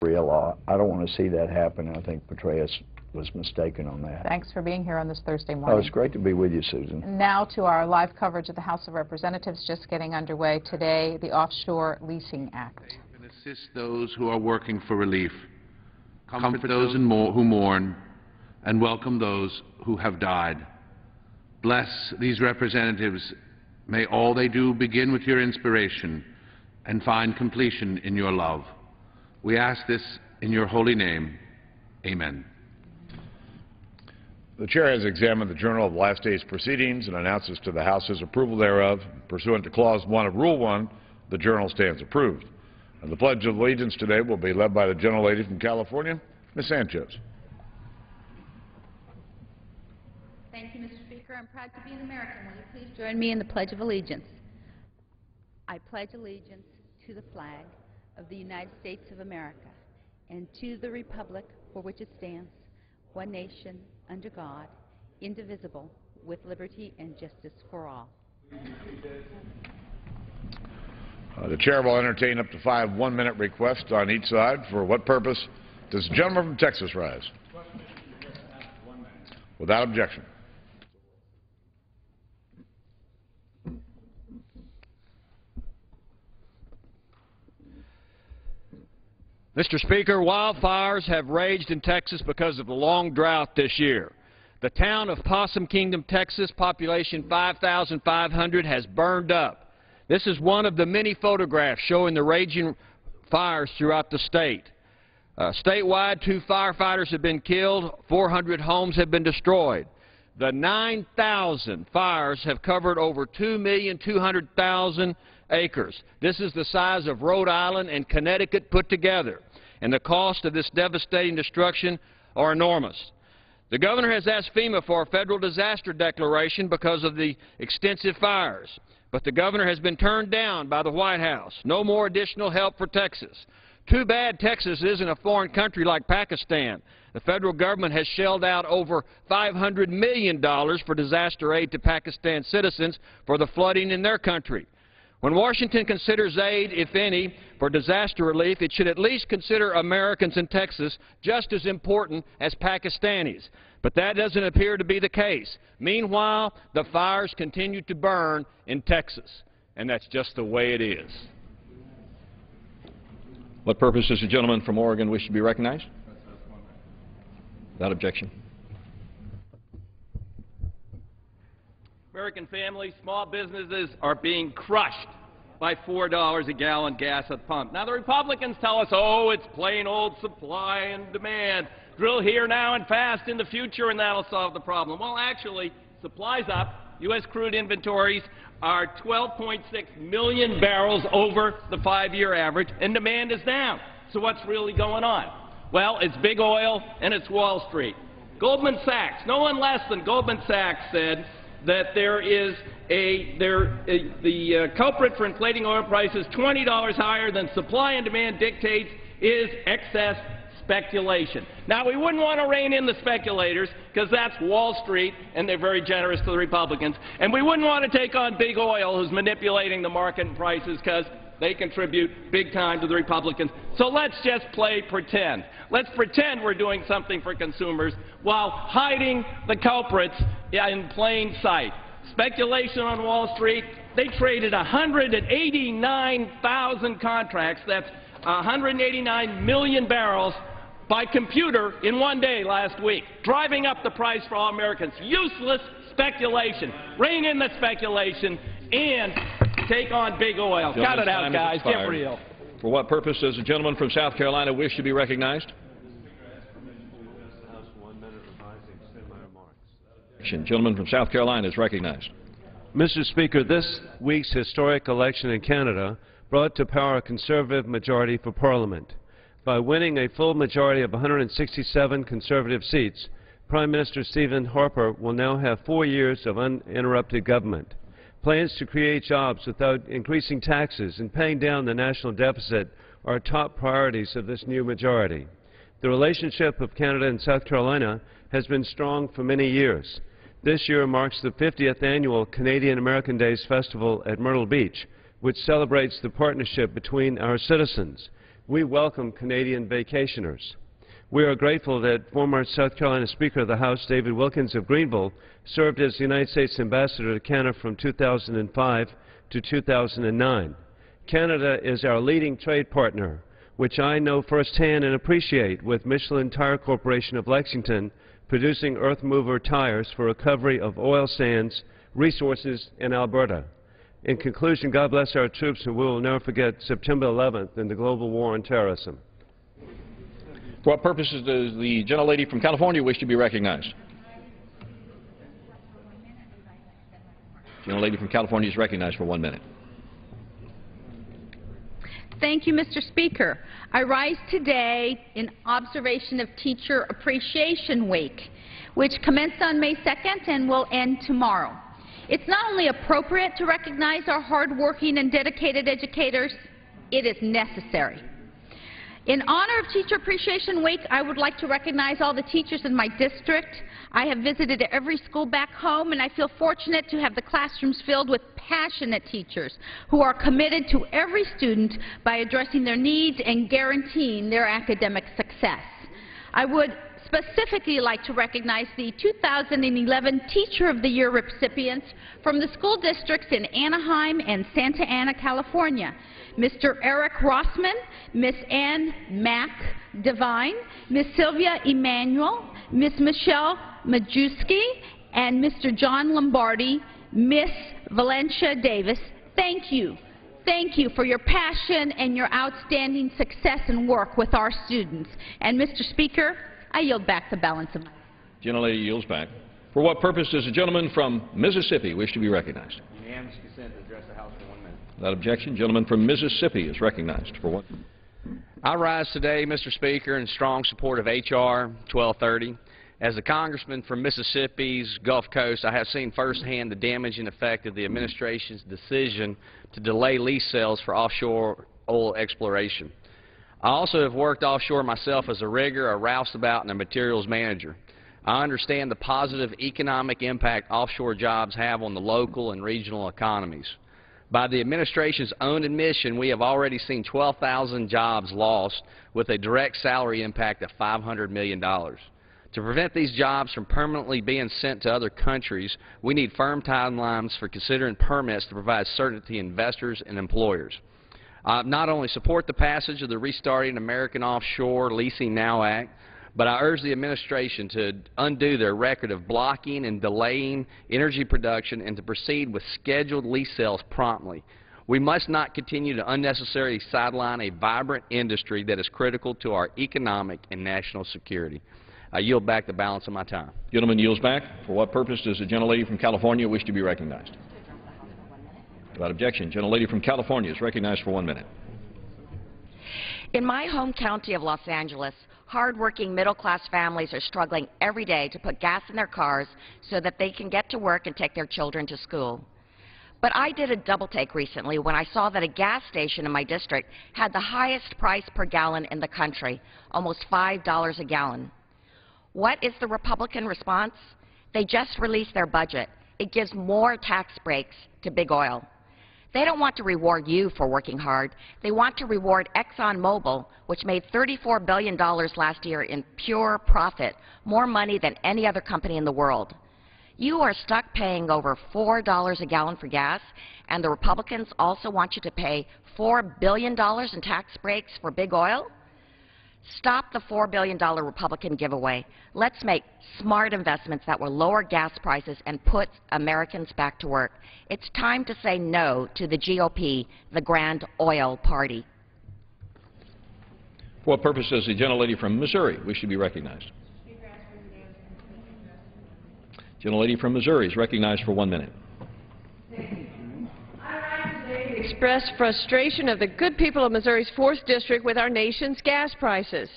real. I don't want to see that happen. I think Petraeus was mistaken on that. Thanks for being here on this Thursday morning. Oh, it's great to be with you, Susan. And now to our live coverage of the House of Representatives just getting underway today, the Offshore Leasing Act. And assist those who are working for relief, comfort those who mourn, and welcome those who have died. Bless these representatives. May all they do begin with your inspiration and find completion in your love. We ask this in your holy name. Amen. The Chair has examined the Journal of last day's proceedings and announces to the House his approval thereof. Pursuant to Clause 1 of Rule 1, the Journal stands approved. And the Pledge of Allegiance today will be led by the gentlelady from California, Ms. Sanchez. Thank you, Mr. Speaker. I'm proud to be an American. Will you please join me in the Pledge of Allegiance? I pledge allegiance to the flag of the United States of America and to the republic for which it stands, one nation, under God, indivisible, with liberty and justice for all. The Chair will entertain up to 5 one-minute requests on each side. For what purpose does the gentleman from Texas rise? Without objection. Mr. Speaker, wildfires have raged in Texas because of the long drought this year. The town of Possum Kingdom, Texas, population 5,500, has burned up. This is one of the many photographs showing the raging fires throughout the state. Statewide, 2 firefighters have been killed, 400 homes have been destroyed. The 9,000 fires have covered over 2,200,000 acres. This is the size of Rhode Island and Connecticut put together, and the cost of this devastating destruction are enormous. The governor has asked FEMA for a federal disaster declaration because of the extensive fires, but the governor has been turned down by the White House. No more additional help for Texas. Too bad Texas isn't a foreign country like Pakistan. The federal government has shelled out over $500 million for disaster aid to Pakistan citizens for the flooding in their country. When Washington considers aid, if any, for disaster relief, it should at least consider Americans in Texas just as important as Pakistanis. But that doesn't appear to be the case. Meanwhile, the fires continue to burn in Texas, and that's just the way it is. What purpose does the gentleman from Oregon wish to be recognized? Without objection. American families, small businesses are being crushed by $4 a gallon gas at the pump. Now, the Republicans tell us, oh, it's plain old supply and demand. Drill here now and fast in the future, and that'll solve the problem. Well, actually, supply's up. U.S. crude inventories are 12.6 million barrels over the 5-year average, and demand is down. So what's really going on? Well, it's big oil and it's Wall Street. Goldman Sachs, no one less than Goldman Sachs, said that the culprit for inflating oil prices $20 higher than supply and demand dictates is excess speculation. Now, we wouldn't want to rein in the speculators because that's Wall Street, and they're very generous to the Republicans. And we wouldn't want to take on big oil, who's manipulating the market and prices, because they contribute big time to the Republicans. So let's just play pretend. Let's pretend we're doing something for consumers while hiding the culprits in plain sight. Speculation on Wall Street, they traded 189,000 contracts, that's 189 million barrels, by computer in one day last week, driving up the price for all Americans. Useless speculation. Rein in the speculation and take on big oil. Cut it out, guys. Get real. For what purpose does the gentleman from South Carolina wish to be recognized? Gentleman from South Carolina is recognized. Mr. Speaker, this week's historic election in Canada brought to power a Conservative majority for Parliament. By winning a full majority of 167 Conservative seats, Prime Minister Stephen Harper will now have 4 years of uninterrupted government. Plans to create jobs without increasing taxes and paying down the national deficit are top priorities of this new majority. The relationship of Canada and South Carolina has been strong for many years. This year marks the 50th annual Canadian American Days Festival at Myrtle Beach, which celebrates the partnership between our citizens. We welcome Canadian vacationers. We are grateful that former South Carolina Speaker of the House, David Wilkins of Greenville, served as the United States Ambassador to Canada from 2005 to 2009. Canada is our leading trade partner, which I know firsthand and appreciate, with Michelin Tire Corporation of Lexington producing earth mover tires for recovery of oil sands resources in Alberta. In conclusion, God bless our troops, and we will never forget September 11th and the global war on terrorism. For what purposes does the gentlelady from California wish to be recognized? Gentlelady from California is recognized for 1 minute. Thank you, Mr. Speaker. I rise today in observation of Teacher Appreciation Week, which commenced on May 2nd and will end tomorrow. It's not only appropriate to recognize our hard-working and dedicated educators, it is necessary. In honor of Teacher Appreciation Week, I would like to recognize all the teachers in my district. I have visited every school back home, and I feel fortunate to have the classrooms filled with passionate teachers who are committed to every student by addressing their needs and guaranteeing their academic success. I would specifically like to recognize the 2011 Teacher of the Year recipients from the school districts in Anaheim and Santa Ana, California. Mr. Eric Rossman, Miss Ann Mack Devine, Miss Sylvia Emanuel, Miss Michelle Majewski, and Mr. John Lombardi, Miss Valencia Davis. Thank you. Thank you for your passion and your outstanding success and work with our students. And Mr. Speaker, I yield back the balance of my time. Gentlelady yields back. For what purpose does the gentleman from Mississippi wish to be recognized? Unanimous consent to address the House for 1 minute. Without objection, gentleman from Mississippi is recognized for 1 minute. I rise today, Mr. Speaker, in strong support of H.R. 1230. As a congressman from Mississippi's Gulf Coast, I have seen firsthand the damaging effect of the administration's decision to delay lease sales for offshore oil exploration. I also have worked offshore myself as a rigger, a roustabout, and a materials manager. I understand the positive economic impact offshore jobs have on the local and regional economies. By the administration's own admission, we have already seen 12,000 jobs lost with a direct salary impact of $500 million. To prevent these jobs from permanently being sent to other countries, we need firm timelines for considering permits to provide certainty to investors and employers. I not only support the passage of the Restarting American Offshore Leasing Now Act, but I urge the administration to undo their record of blocking and delaying energy production and to proceed with scheduled lease sales promptly. We must not continue to unnecessarily sideline a vibrant industry that is critical to our economic and national security. I yield back the balance of my time. Gentleman yields back. For what purpose does the gentlelady from California wish to be recognized? Without objection, gentlelady from California is recognized for 1 minute. In my home county of Los Angeles, hard-working middle-class families are struggling every day to put gas in their cars so that they can get to work and take their children to school. But I did a double-take recently when I saw that a gas station in my district had the highest price per gallon in the country, almost $5 a gallon. What is the Republican response? They just released their budget. It gives more tax breaks to big oil. They don't want to reward you for working hard. They want to reward ExxonMobil, which made $34 billion last year in pure profit, more money than any other company in the world. You are stuck paying over $4 a gallon for gas, and the Republicans also want you to pay $4 billion in tax breaks for big oil? Stop the $4 billion Republican giveaway. Let's make smart investments that will lower gas prices and put Americans back to work. It's time to say no to the GOP, the Grand Oil Party. For what purpose does the gentlelady from Missouri wish to be recognized? Gentlelady from Missouri is recognized for 1 minute. Express frustration of the good people of Missouri's 4th District with our nation's gas prices.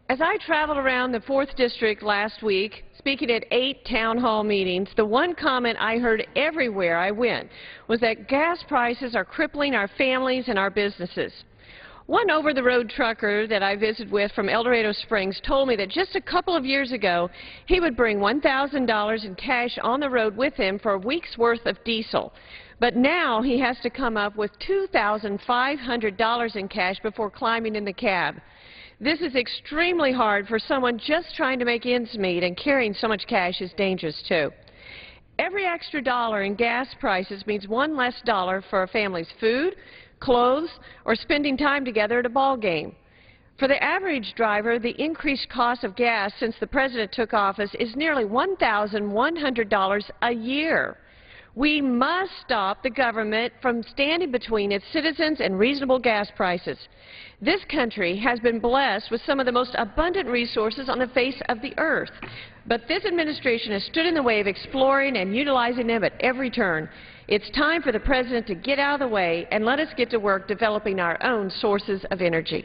As I traveled around the 4th District last week, speaking at 8 town hall meetings, the one comment I heard everywhere I went was that gas prices are crippling our families and our businesses. One over-the-road trucker that I visited with from El Dorado Springs told me that just a couple of years ago, he would bring $1,000 in cash on the road with him for a week's worth of diesel. But now he has to come up with $2,500 in cash before climbing in the cab. This is extremely hard for someone just trying to make ends meet, and carrying so much cash is dangerous too. Every extra dollar in gas prices means one less dollar for a family's food, clothes, or spending time together at a ball game. For the average driver, the increased cost of gas since the president took office is nearly $1,100 a year. We must stop the government from standing between its citizens and reasonable gas prices. This country has been blessed with some of the most abundant resources on the face of the earth, but this administration has stood in the way of exploring and utilizing them at every turn. It's time for the president to get out of the way and let us get to work developing our own sources of energy.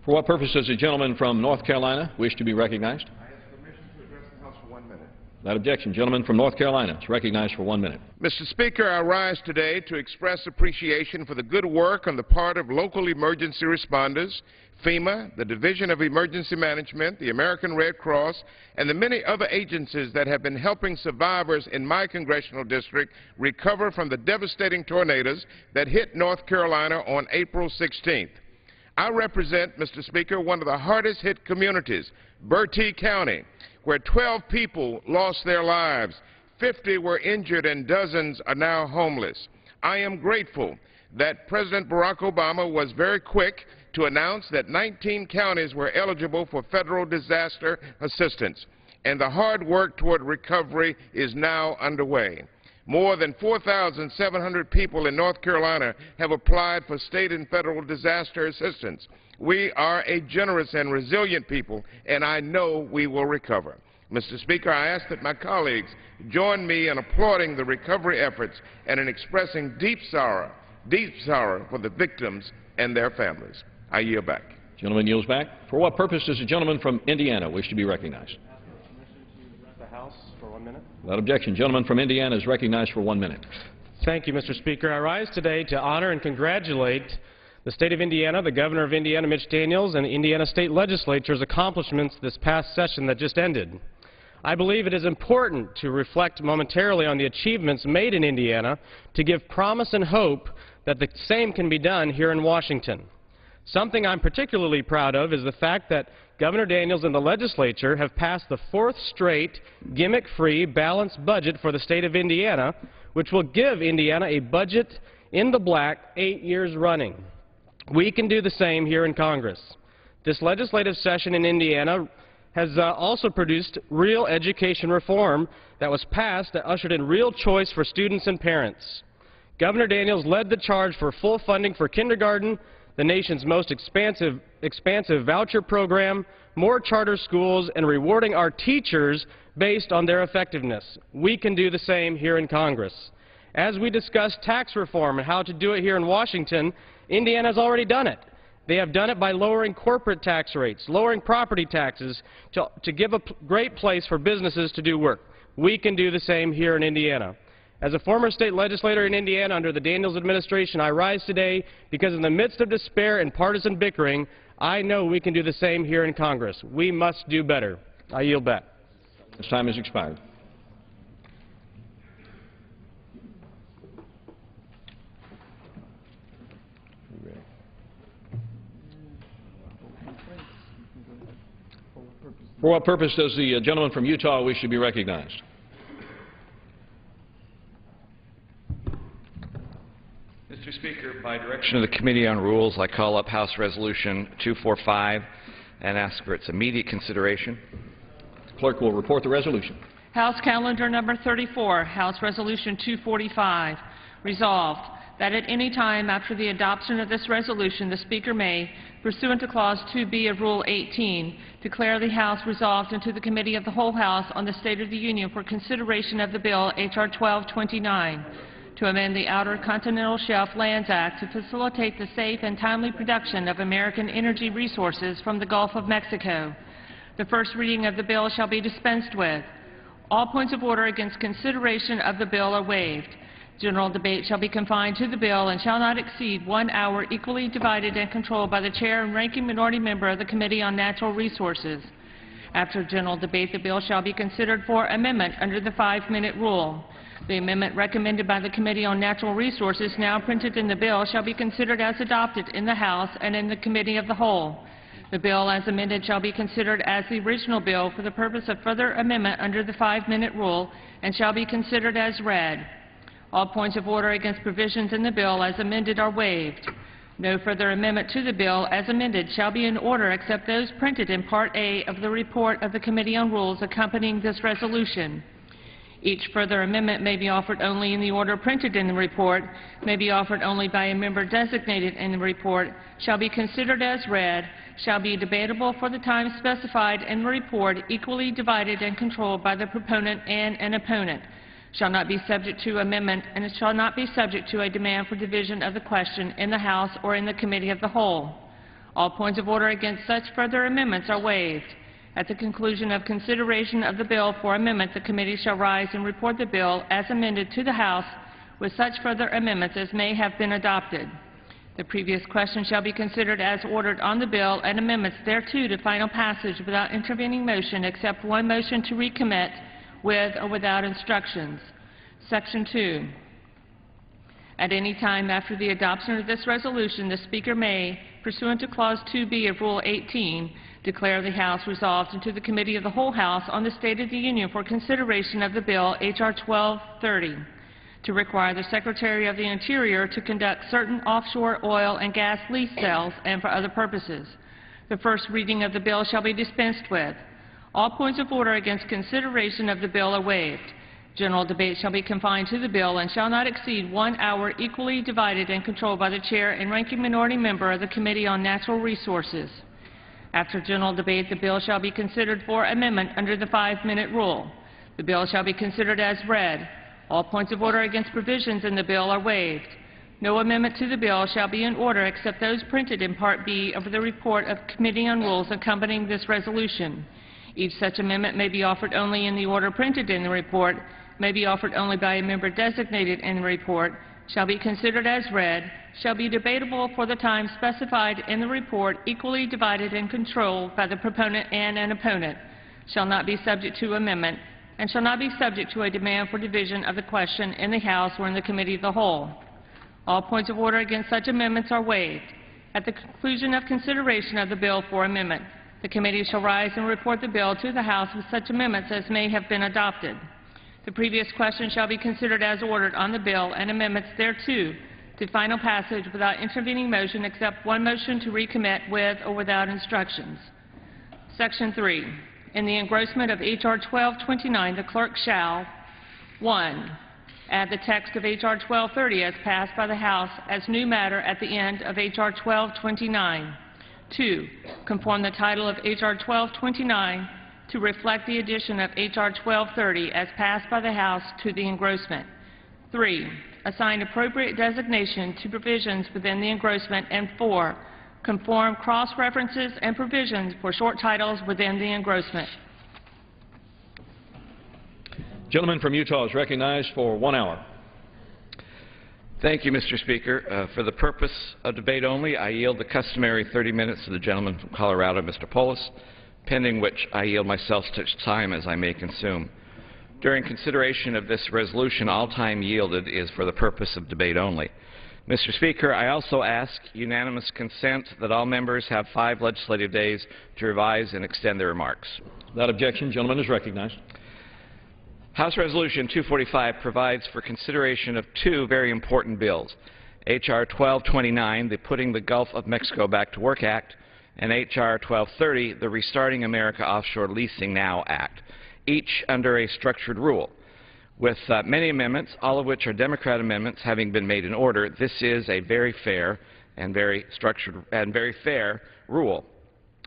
For what purpose does the gentleman from North Carolina wish to be recognized? I ask permission to address the House for 1 minute. Without objection, gentleman from North Carolina is recognized for 1 minute. Mr. Speaker, I rise today to express appreciation for the good work on the part of local emergency responders, FEMA, the Division of Emergency Management, the American Red Cross, and the many other agencies that have been helping survivors in my congressional district recover from the devastating tornadoes that hit North Carolina on April 16th. I represent, Mr. Speaker, one of the hardest hit communities, Bertie County, where 12 people lost their lives, 50 were injured, and dozens are now homeless. I am grateful that President Barack Obama was very quick to announce that 19 counties were eligible for federal disaster assistance, and the hard work toward recovery is now underway. More than 4,700 people in North Carolina have applied for state and federal disaster assistance. We are a generous and resilient people, and I know we will recover. Mr. Speaker, I ask that my colleagues join me in applauding the recovery efforts and in expressing deep sorrow for the victims and their families. I yield back. Gentleman yields back. For what purpose does the gentleman from Indiana wish to be recognized? The House for 1 minute. Without objection, gentleman from Indiana is recognized for 1 minute. Thank you, Mr. Speaker. I rise today to honor and congratulate the state of Indiana, the governor of Indiana, Mitch Daniels, and the Indiana State Legislature's accomplishments this past session that just ended. I believe it is important to reflect momentarily on the achievements made in Indiana to give promise and hope that the same can be done here in Washington. Something I'm particularly proud of is the fact that Governor Daniels and the legislature have passed the 4th straight gimmick-free balanced budget for the state of Indiana, which will give Indiana a budget in the black 8 years running. We can do the same here in Congress. This legislative session in Indiana has also produced real education reform that was passed that ushered in real choice for students and parents. Governor Daniels led the charge for full funding for kindergarten, the nation's most expansive voucher program, more charter schools, and rewarding our teachers based on their effectiveness. We can do the same here in Congress. As we discuss tax reform and how to do it here in Washington, Indiana has already done it. They have done it by lowering corporate tax rates, lowering property taxes to give a great place for businesses to do work. We can do the same here in Indiana. As a former state legislator in Indiana under the Daniels administration, I rise today because in the midst of despair and partisan bickering, I know we can do the same here in Congress. We must do better. I yield back. This time has expired. For what purpose does the gentleman from Utah wish to be recognized? Mr. Speaker, by direction of the Committee on Rules, I call up House Resolution 245 and ask for its immediate consideration. The clerk will report the resolution. House Calendar Number 34, House Resolution 245, resolved that at any time after the adoption of this resolution, the Speaker may, pursuant to Clause 2B of Rule 18, declare the House resolved into the Committee of the Whole House on the State of the Union for consideration of the bill H.R. 1229 to amend the Outer Continental Shelf Lands Act to facilitate the safe and timely production of American energy resources from the Gulf of Mexico. The first reading of the bill shall be dispensed with. All points of order against consideration of the bill are waived. General debate shall be confined to the bill and shall not exceed 1 hour, equally divided and controlled by the chair and ranking minority member of the Committee on Natural Resources. After general debate, the bill shall be considered for amendment under the 5-minute rule. The amendment recommended by the Committee on Natural Resources, now printed in the bill, shall be considered as adopted in the House and in the Committee of the Whole. The bill as amended shall be considered as the original bill for the purpose of further amendment under the 5-minute rule and shall be considered as read. All points of order against provisions in the bill as amended are waived. No further amendment to the bill as amended shall be in order except those printed in Part A of the report of the Committee on Rules accompanying this resolution. Each further amendment may be offered only in the order printed in the report, may be offered only by a member designated in the report, shall be considered as read, shall be debatable for the time specified in the report, equally divided and controlled by the proponent and an opponent, shall not be subject to amendment, and it shall not be subject to a demand for division of the question in the House or in the Committee of the Whole. All points of order against such further amendments are waived. At the conclusion of consideration of the bill for amendment, the committee shall rise and report the bill as amended to the House with such further amendments as may have been adopted. The previous question shall be considered as ordered on the bill and amendments thereto to final passage without intervening motion except one motion to recommit with or without instructions. Section 2. At any time after the adoption of this resolution, the Speaker may, pursuant to Clause 2B of Rule 18, declare the House resolved into the Committee of the Whole House on the State of the Union for consideration of the bill H.R. 1230, to require the Secretary of the Interior to conduct certain offshore oil and gas lease sales and for other purposes. The first reading of the bill shall be dispensed with. All points of order against consideration of the bill are waived. General debate shall be confined to the bill and shall not exceed 1 hour, equally divided and controlled by the chair and ranking minority member of the Committee on Natural Resources. After general debate, the bill shall be considered for amendment under the 5-minute rule. The bill shall be considered as read. All points of order against provisions in the bill are waived. No amendment to the bill shall be in order except those printed in Part B of the report of Committee on Rules accompanying this resolution. Each such amendment may be offered only in the order printed in the report, may be offered only by a member designated in the report, shall be considered as read, shall be debatable for the time specified in the report, equally divided and controlled by the proponent and an opponent, shall not be subject to amendment, and shall not be subject to a demand for division of the question in the House or in the Committee of the Whole. All points of order against such amendments are waived. At the conclusion of consideration of the bill for amendment, the committee shall rise and report the bill to the House with such amendments as may have been adopted. The previous question shall be considered as ordered on the bill and amendments thereto to final passage without intervening motion except one motion to recommit with or without instructions. Section 3. In the engrossment of H.R. 1229, the clerk shall, 1. Add the text of H.R. 1230 as passed by the House as new matter at the end of H.R. 1229. 2. Conform the title of H.R. 1229 to reflect the addition of H.R. 1230 as passed by the House to the engrossment. 3. Assign appropriate designation to provisions within the engrossment. And 4. Conform cross-references and provisions for short titles within the engrossment. Gentleman from Utah is recognized for 1 hour. Thank you, Mr. Speaker. For the purpose of debate only, I yield the customary 30 minutes to the gentleman from Colorado, Mr. Polis, pending which I yield myself such time as I may consume. During consideration of this resolution, all time yielded is for the purpose of debate only. Mr. Speaker, I also ask unanimous consent that all members have 5 legislative days to revise and extend their remarks. Without objection, gentleman is recognized. House Resolution 245 provides for consideration of 2 very important bills, H.R. 1229, the Putting the Gulf of Mexico Back to Work Act, and H.R. 1230, the Restarting America Offshore Leasing Now Act, each under a structured rule. With many amendments, all of which are Democrat amendments, having been made in order, this is a very fair and very structured and very fair rule.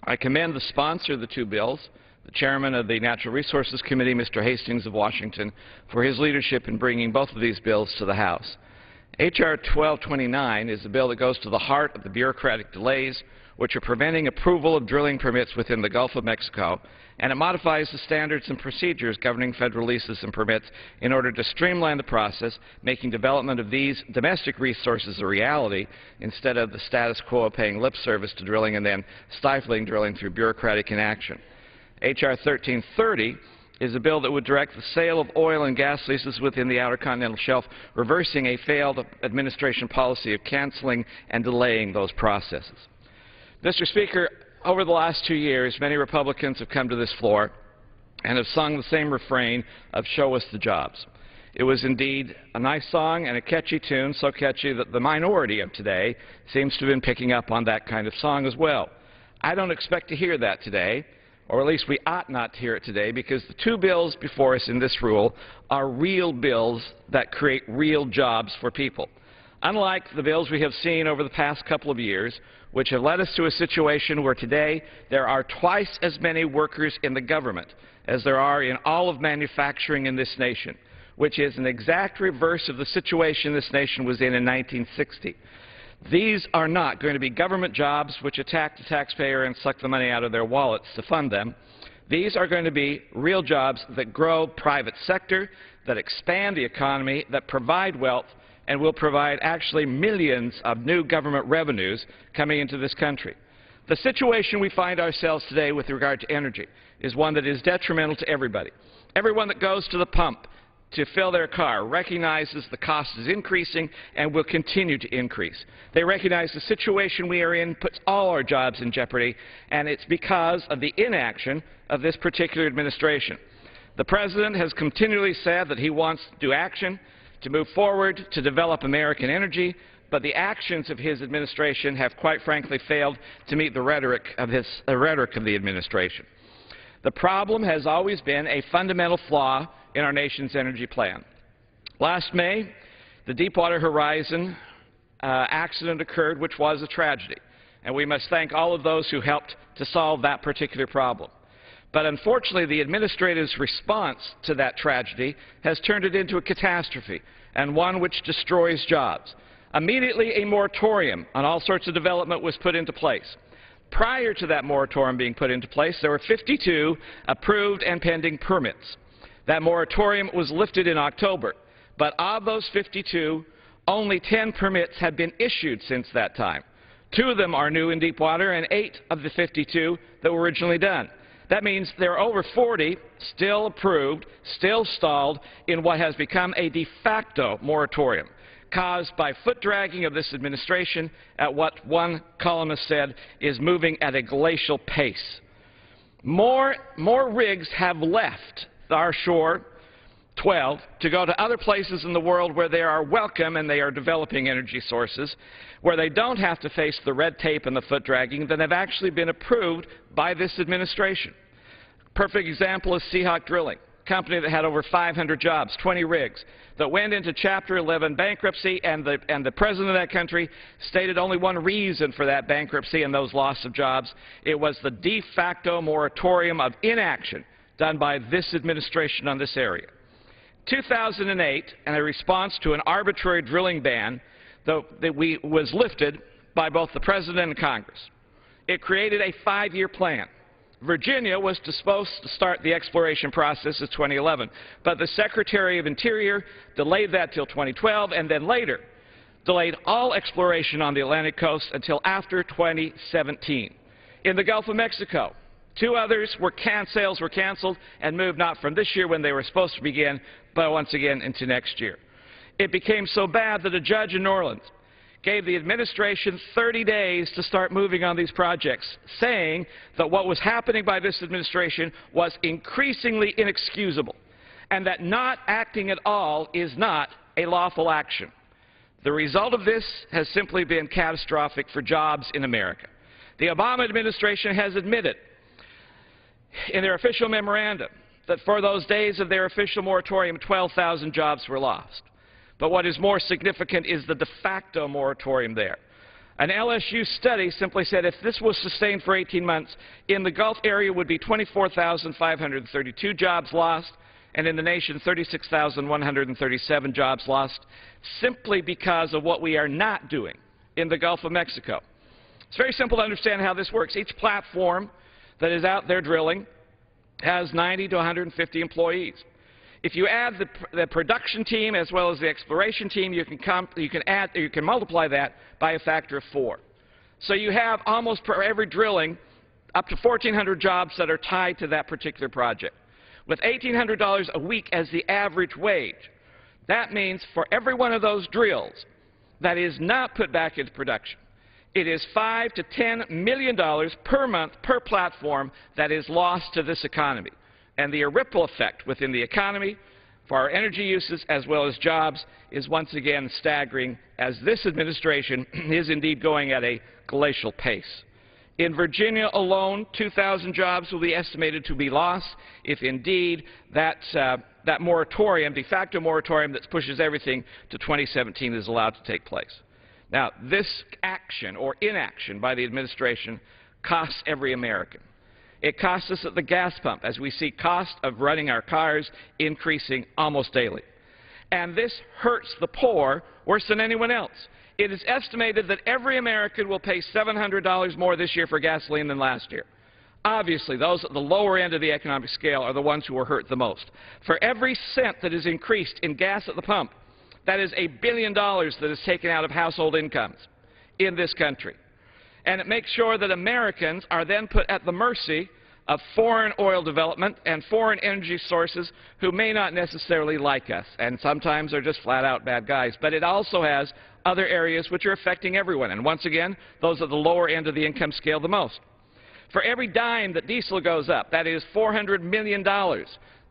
I commend the sponsor of the 2 bills, the chairman of the Natural Resources Committee, Mr. Hastings of Washington, for his leadership in bringing both of these bills to the House. H.R. 1229 is the bill that goes to the heart of the bureaucratic delays, which are preventing approval of drilling permits within the Gulf of Mexico, and it modifies the standards and procedures governing federal leases and permits in order to streamline the process, making development of these domestic resources a reality instead of the status quo of paying lip service to drilling and then stifling drilling through bureaucratic inaction. H.R. 1330 is a bill that would direct the sale of oil and gas leases within the Outer Continental Shelf, reversing a failed administration policy of canceling and delaying those processes. Mr. Speaker, over the last 2 years, many Republicans have come to this floor and have sung the same refrain of "Show us the jobs." It was indeed a nice song and a catchy tune, so catchy that the minority of today seems to have been picking up on that kind of song as well. I don't expect to hear that today, or at least we ought not to hear it today, because the two bills before us in this rule are real bills that create real jobs for people. Unlike the bills we have seen over the past couple of years, which have led us to a situation where today there are twice as many workers in the government as there are in all of manufacturing in this nation, which is an exact reverse of the situation this nation was in 1960. These are not going to be government jobs which attack the taxpayer and suck the money out of their wallets to fund them. These are going to be real jobs that grow private sector, that expand the economy, that provide wealth, and will provide actually millions of new government revenues coming into this country. The situation we find ourselves today with regard to energy is one that is detrimental to everybody. Everyone that goes to the pump to fill their car recognizes the cost is increasing and will continue to increase. They recognize the situation we are in puts all our jobs in jeopardy, and it's because of the inaction of this particular administration. The President has continually said that he wants to do action to move forward to develop American energy, but the actions of his administration have quite frankly failed to meet the rhetoric of the administration. The problem has always been a fundamental flaw in our nation's energy plan. Last May, the Deepwater Horizon accident occurred, which was a tragedy, and we must thank all of those who helped to solve that particular problem. But unfortunately, the administrator's response to that tragedy has turned it into a catastrophe, and one which destroys jobs. Immediately, a moratorium on all sorts of development was put into place. Prior to that moratorium being put into place, there were 52 approved and pending permits. That moratorium was lifted in October, but of those 52, only 10 permits have been issued since that time. 2 of them are new in Deepwater, and 8 of the 52 that were originally done. That means there are over 40 still approved, still stalled in what has become a de facto moratorium, caused by foot-dragging of this administration at what one columnist said is moving at a glacial pace. More rigs have left our shore, 12, to go to other places in the world where they are welcome and they are developing energy sources, where they don't have to face the red tape and the foot-dragging that have actually been approved by this administration. Perfect example is Seahawk Drilling, a company that had over 500 jobs, 20 rigs, that went into Chapter 11 bankruptcy, and the president of that country stated only one reason for that bankruptcy and those loss of jobs. It was the de facto moratorium of inaction done by this administration on this area. 2008, in a response to an arbitrary drilling ban that was lifted by both the President and Congress, it created a 5-year plan. Virginia was supposed to start the exploration process in 2011, but the Secretary of Interior delayed that till 2012, and then later delayed all exploration on the Atlantic coast until after 2017. In the Gulf of Mexico, 2 others sales were canceled and moved not from this year when they were supposed to begin, but once again into next year. It became so bad that a judge in New Orleans gave the administration 30 days to start moving on these projects, saying that what was happening by this administration was increasingly inexcusable, and that not acting at all is not a lawful action. The result of this has simply been catastrophic for jobs in America. The Obama administration has admitted in their official memorandum that for those days of their official moratorium, 12,000 jobs were lost. But what is more significant is the de facto moratorium there. An LSU study simply said if this was sustained for 18 months, in the Gulf area would be 24,532 jobs lost, and in the nation 36,137 jobs lost, simply because of what we are not doing in the Gulf of Mexico. It's very simple to understand how this works. Each platform that is out there drilling has 90 to 150 employees. If you add the production team as well as the exploration team, you can multiply that by a factor of 4. So you have almost for every drilling up to 1,400 jobs that are tied to that particular project. With $1,800 a week as the average wage, that means for every one of those drills that is not put back into production, it is $5 to $10 million per month per platform that is lost to this economy. And the ripple effect within the economy for our energy uses as well as jobs is once again staggering, as this administration is indeed going at a glacial pace. In Virginia alone, 2,000 jobs will be estimated to be lost if indeed that moratorium, de facto moratorium that pushes everything to 2017 is allowed to take place. Now, this action or inaction by the administration costs every American. It costs us at the gas pump as we see cost of running our cars increasing almost daily. And this hurts the poor worse than anyone else. It is estimated that every American will pay $700 more this year for gasoline than last year. Obviously, those at the lower end of the economic scale are the ones who are hurt the most. For every cent that is increased in gas at the pump, that is $1 billion that is taken out of household incomes in this country. And it makes sure that Americans are then put at the mercy of foreign oil development and foreign energy sources who may not necessarily like us, and sometimes are just flat-out bad guys. But it also has other areas which are affecting everyone, and once again, those at the lower end of the income scale the most. For every dime that diesel goes up, that is $400 million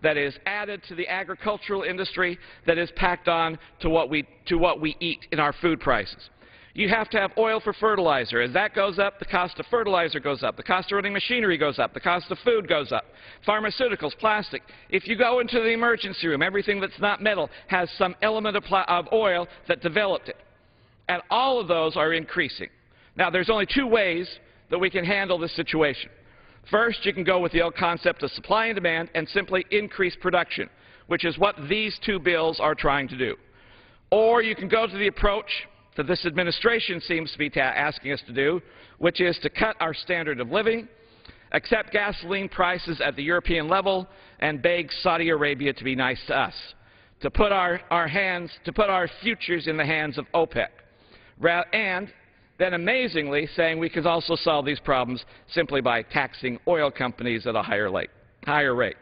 that is added to the agricultural industry that is packed on to what we eat in our food prices. You have to have oil for fertilizer. As that goes up, the cost of fertilizer goes up. The cost of running machinery goes up. The cost of food goes up. Pharmaceuticals, plastic. If you go into the emergency room, everything that's not metal has some element of oil that developed it. And all of those are increasing. Now, there's only two ways that we can handle this situation. First, you can go with the old concept of supply and demand and simply increase production, which is what these two bills are trying to do. Or you can go to the approach that this administration seems to be asking us to do, which is to cut our standard of living, accept gasoline prices at the European level, and beg Saudi Arabia to be nice to us, to put our futures in the hands of OPEC, and then amazingly saying we could also solve these problems simply by taxing oil companies at a higher rate.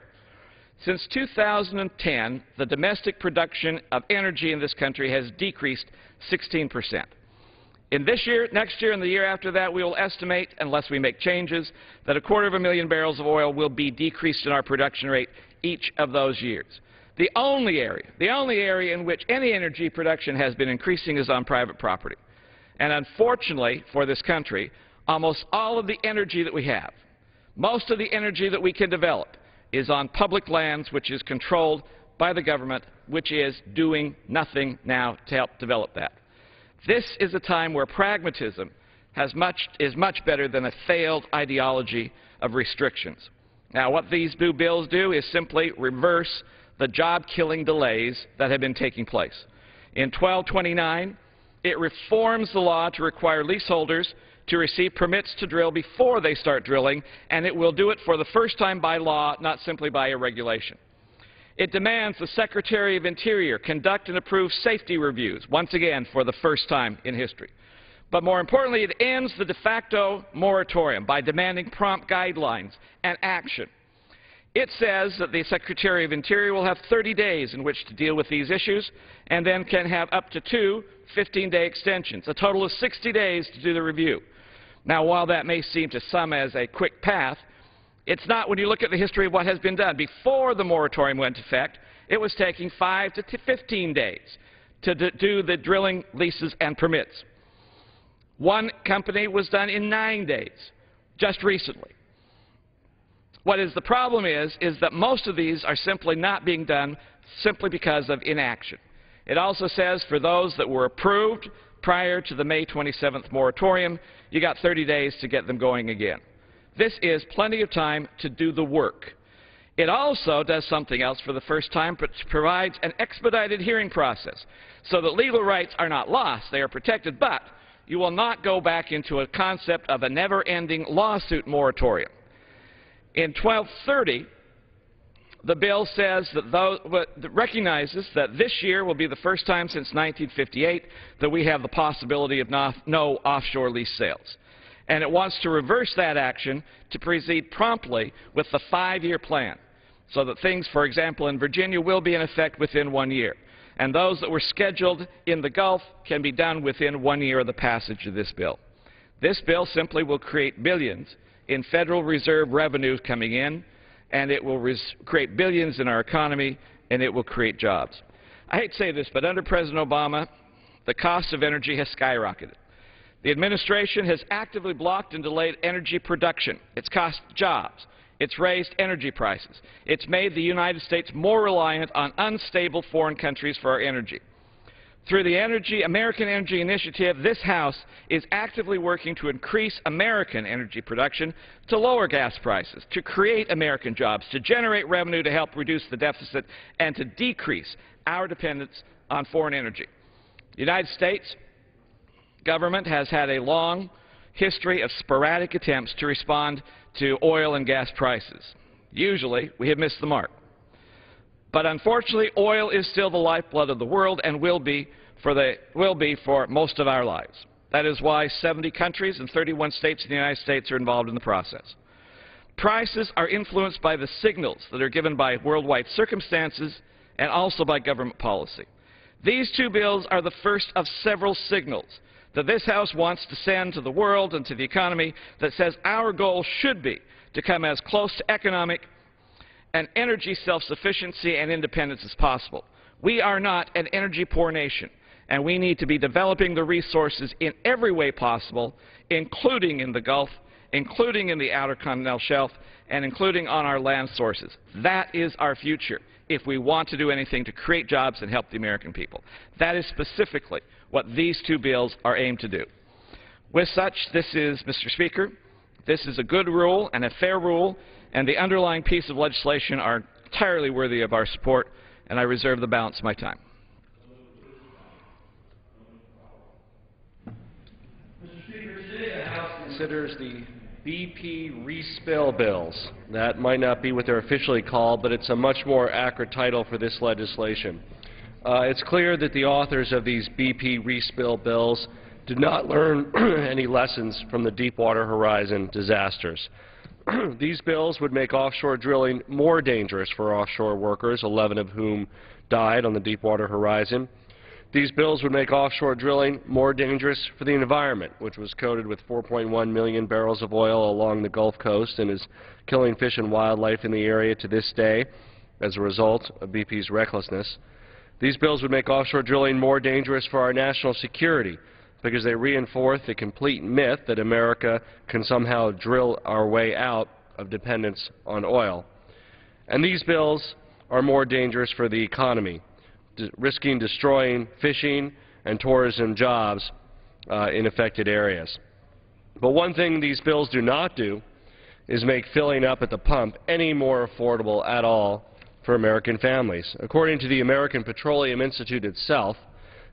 Since 2010, the domestic production of energy in this country has decreased 16%. In this year, next year, and the year after that, we will estimate, unless we make changes, that 250,000 barrels of oil will be decreased in our production rate each of those years. The only area in which any energy production has been increasing is on private property. And unfortunately for this country, almost all of the energy that we have, most of the energy that we can develop, is on public lands which is controlled by the government, which is doing nothing now to help develop that. This is a time where pragmatism is much better than a failed ideology of restrictions. Now, what these two bills do is simply reverse the job-killing delays that have been taking place. In 1229, it reforms the law to require leaseholders to receive permits to drill before they start drilling, and it will do it for the first time by law, not simply by a regulation. It demands the Secretary of Interior conduct and approve safety reviews, once again for the first time in history. But more importantly, it ends the de facto moratorium by demanding prompt guidelines and action. It says that the Secretary of Interior will have 30 days in which to deal with these issues, and then can have up to 2 15-day extensions, a total of 60 days to do the review. Now, while that may seem to some as a quick path, it's not when you look at the history of what has been done. Before the moratorium went into effect, it was taking 5 to 15 days to do the drilling leases and permits. One company was done in 9 days, just recently. What is the problem is that most of these are simply not being done simply because of inaction. It also says for those that were approved prior to the May 27th moratorium, you got 30 days to get them going again. This is plenty of time to do the work. It also does something else for the first time, but provides an expedited hearing process so that legal rights are not lost, they are protected, but you will not go back into a concept of a never-ending lawsuit moratorium. In 1230, the bill says that recognizes that this year will be the first time since 1958 that we have the possibility of no offshore lease sales. And it wants to reverse that action to proceed promptly with the 5-year plan, so that things, for example, in Virginia will be in effect within 1 year. And those that were scheduled in the Gulf can be done within 1 year of the passage of this bill. This bill simply will create billions in Federal Reserve revenues coming in, and it will create billions in our economy, and it will create jobs. I hate to say this, but under President Obama, the cost of energy has skyrocketed. The administration has actively blocked and delayed energy production. It's cost jobs. It's raised energy prices. It's made the United States more reliant on unstable foreign countries for our energy. Through the American Energy Initiative, this House is actively working to increase American energy production, to lower gas prices, to create American jobs, to generate revenue to help reduce the deficit, and to decrease our dependence on foreign energy. The United States government has had a long history of sporadic attempts to respond to oil and gas prices. Usually, we have missed the mark. But unfortunately, oil is still the lifeblood of the world and will be for most of our lives. That is why 70 countries and 31 states in the United States are involved in the process. Prices are influenced by the signals that are given by worldwide circumstances and also by government policy. These two bills are the first of several signals that this House wants to send to the world and to the economy that says our goal should be to come as close to economic and energy self-sufficiency and independence as possible. We are not an energy-poor nation, and we need to be developing the resources in every way possible, including in the Gulf, including in the Outer Continental Shelf, and including on our land sources. That is our future if we want to do anything to create jobs and help the American people. That is specifically what these two bills are aimed to do. With such, Mr. Speaker, this is a good rule and a fair rule, and the underlying piece of legislation are entirely worthy of our support, and I reserve the balance of my time. Mr. Speaker, today the House considers the BP respill bills. That might not be what they're officially called, but it's a much more accurate title for this legislation. It's clear that the authors of these BP respill bills did not learn any lessons from the Deepwater Horizon disasters. These bills would make offshore drilling more dangerous for offshore workers, 11 of whom died on the Deepwater Horizon. These bills would make offshore drilling more dangerous for the environment, which was coated with 4.1 million barrels of oil along the Gulf Coast and is killing fish and wildlife in the area to this day as a result of BP's recklessness. These bills would make offshore drilling more dangerous for our national security because they reinforce the complete myth that America can somehow drill our way out of dependence on oil. And these bills are more dangerous for the economy, risking destroying fishing and tourism jobs in affected areas. But one thing these bills do not do is make filling up at the pump any more affordable at all for American families. According to the American Petroleum Institute itself,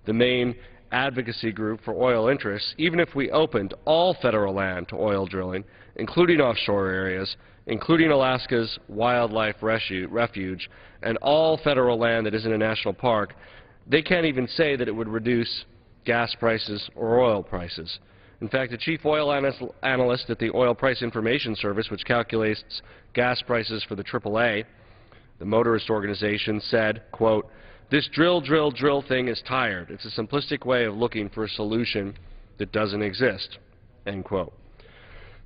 the main advocacy group for oil interests, even if we opened all federal land to oil drilling, including offshore areas, including Alaska's wildlife refuge, and all federal land that isn't a national park, they can't even say that it would reduce gas prices or oil prices. In fact, the chief oil analyst at the Oil Price Information Service, which calculates gas prices for the AAA, the motorist organization, said, quote, "This drill thing is tired. It's a simplistic way of looking for a solution that doesn't exist," end quote.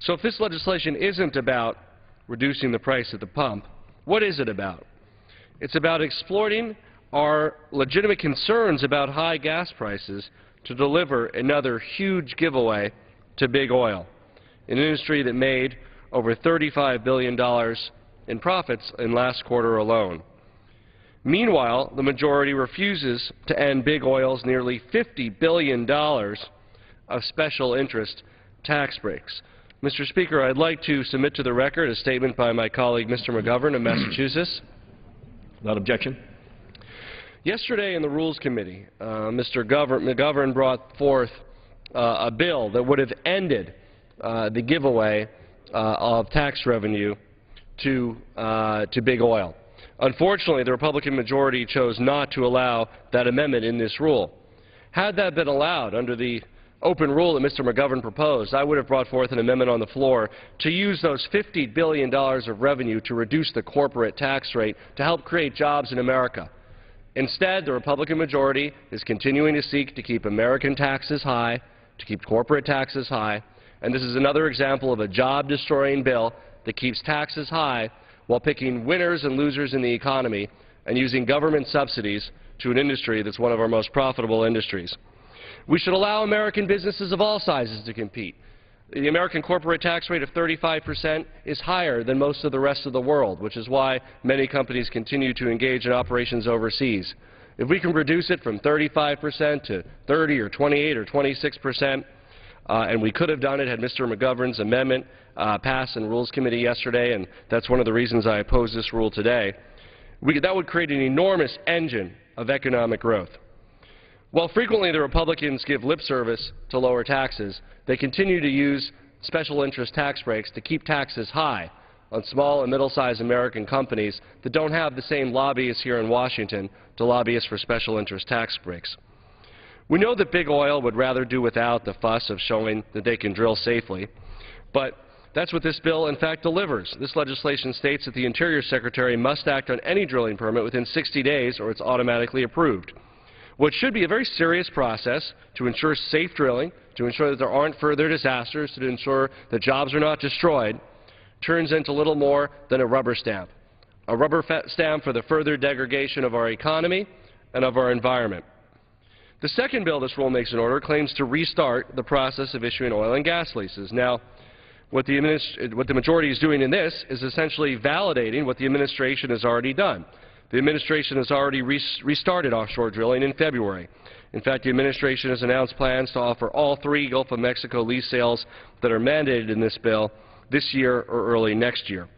So if this legislation isn't about reducing the price at the pump, what is it about? It's about exploiting our legitimate concerns about high gas prices to deliver another huge giveaway to big oil, an industry that made over $35 billion in profits in last quarter alone. Meanwhile, the majority refuses to end big oil's nearly $50 billion of special interest tax breaks. Mr. Speaker, I'd like to submit to the record a statement by my colleague, Mr. McGovern of Massachusetts. Without objection. Yesterday in the Rules Committee, Mr. McGovern brought forth a bill that would have ended the giveaway of tax revenue to big oil. Unfortunately, the Republican majority chose not to allow that amendment in this rule. Had that been allowed under the open rule that Mr. McGovern proposed, I would have brought forth an amendment on the floor to use those $50 billion of revenue to reduce the corporate tax rate to help create jobs in America. Instead, the Republican majority is continuing to seek to keep American taxes high, to keep corporate taxes high, and this is another example of a job-destroying bill that keeps taxes high while picking winners and losers in the economy and using government subsidies to an industry that's one of our most profitable industries. We should allow American businesses of all sizes to compete. The American corporate tax rate of 35% is higher than most of the rest of the world, which is why many companies continue to engage in operations overseas. If we can reduce it from 35% to 30 or 28 or 26%, and we could have done it had Mr. McGovern's amendment passed in Rules Committee yesterday, and that's one of the reasons I oppose this rule today, that would create an enormous engine of economic growth. While frequently the Republicans give lip service to lower taxes, they continue to use special interest tax breaks to keep taxes high on small and middle-sized American companies that don't have the same lobbyists here in Washington to lobby us for special interest tax breaks. We know that big oil would rather do without the fuss of showing that they can drill safely, but that's what this bill in fact delivers. This legislation states that the Interior Secretary must act on any drilling permit within 60 days or it's automatically approved. What should be a very serious process to ensure safe drilling, to ensure that there aren't further disasters, to ensure that jobs are not destroyed, turns into little more than a rubber stamp. A rubber stamp for the further degradation of our economy and of our environment. The second bill this rule makes in order claims to restart the process of issuing oil and gas leases. Now, what the majority is doing in this is essentially validating what the administration has already done. The administration has already restarted offshore drilling in February. In fact, the administration has announced plans to offer all 3 Gulf of Mexico lease sales that are mandated in this bill this year or early next year.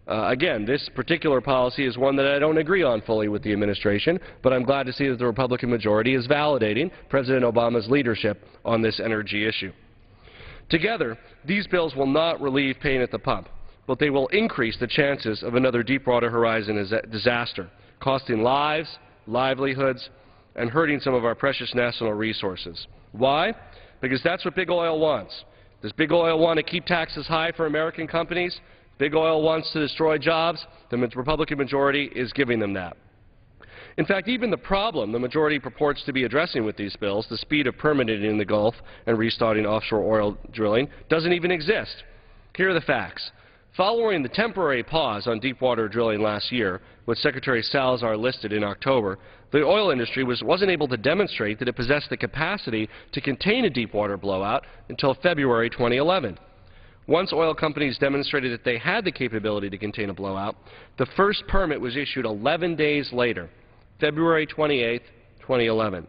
Again, this particular policy is one that I don't agree on fully with the administration, but I'm glad to see that the Republican majority is validating President Obama's leadership on this energy issue. Together, these bills will not relieve pain at the pump, but they will increase the chances of another Deepwater Horizon disaster, costing lives, livelihoods, and hurting some of our precious national resources. Why? Because that's what big oil wants. Does big oil want to keep taxes high for American companies? Big oil wants to destroy jobs. The Republican majority is giving them that. In fact, even the problem the majority purports to be addressing with these bills, the speed of permitting in the Gulf and restarting offshore oil drilling, doesn't even exist. Here are the facts. Following the temporary pause on deepwater drilling last year, which Secretary Salazar listed in October, the oil industry wasn't able to demonstrate that it possessed the capacity to contain a deepwater blowout until February 2011. Once oil companies demonstrated that they had the capability to contain a blowout, the first permit was issued 11 days later, February 28, 2011.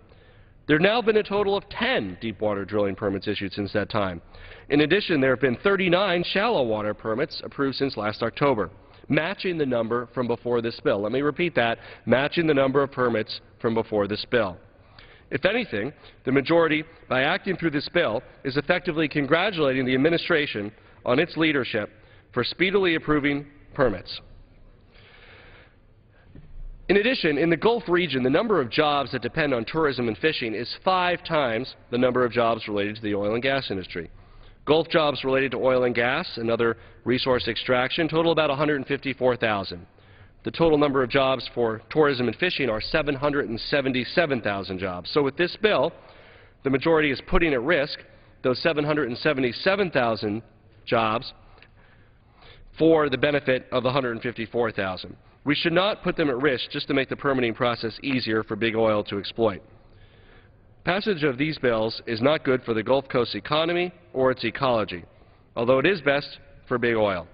There have now been a total of 10 deepwater drilling permits issued since that time. In addition, there have been 39 shallow water permits approved since last October, matching the number from before this bill. Let me repeat that, matching the number of permits from before this bill. If anything, the majority, by acting through this bill, is effectively congratulating the administration on its leadership for speedily approving permits. In addition, in the Gulf region, the number of jobs that depend on tourism and fishing is 5 times the number of jobs related to the oil and gas industry. Gulf jobs related to oil and gas and other resource extraction total about 154,000. The total number of jobs for tourism and fishing are 777,000 jobs. So with this bill, the majority is putting at risk those 777,000 jobs for the benefit of the 154,000. We should not put them at risk just to make the permitting process easier for big oil to exploit. Passage of these bills is not good for the Gulf Coast economy or its ecology, although it is best for big oil.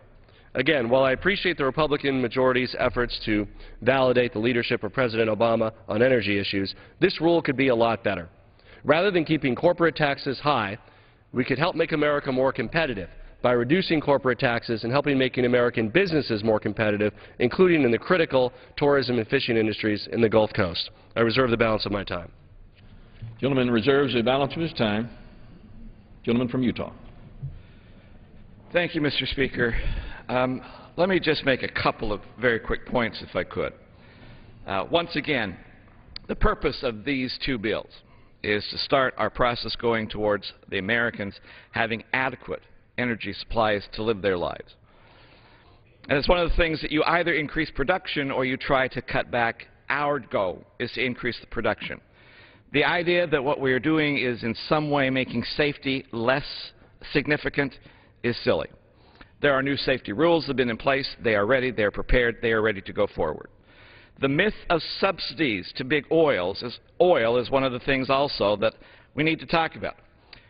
Again, while I appreciate the Republican majority's efforts to validate the leadership of President Obama on energy issues, this rule could be a lot better. Rather than keeping corporate taxes high, we could help make America more competitive by reducing corporate taxes and helping making American businesses more competitive, including in the critical tourism and fishing industries in the Gulf Coast. I reserve the balance of my time. Gentleman reserves the balance of his time. Gentleman from Utah. Thank you, Mr. Speaker. Let me just make a couple of very quick points, if I could. Once again, the purpose of these two bills is to start our process going towards the Americans having adequate energy supplies to live their lives. And it's one of the things that you either increase production or you try to cut back. Our goal is to increase the production. The idea that what we are doing is in some way making safety less significant is silly. There are new safety rules that have been in place. They are ready. They are prepared. They are ready to go forward. The myth of subsidies to big oil is one of the things also that we need to talk about.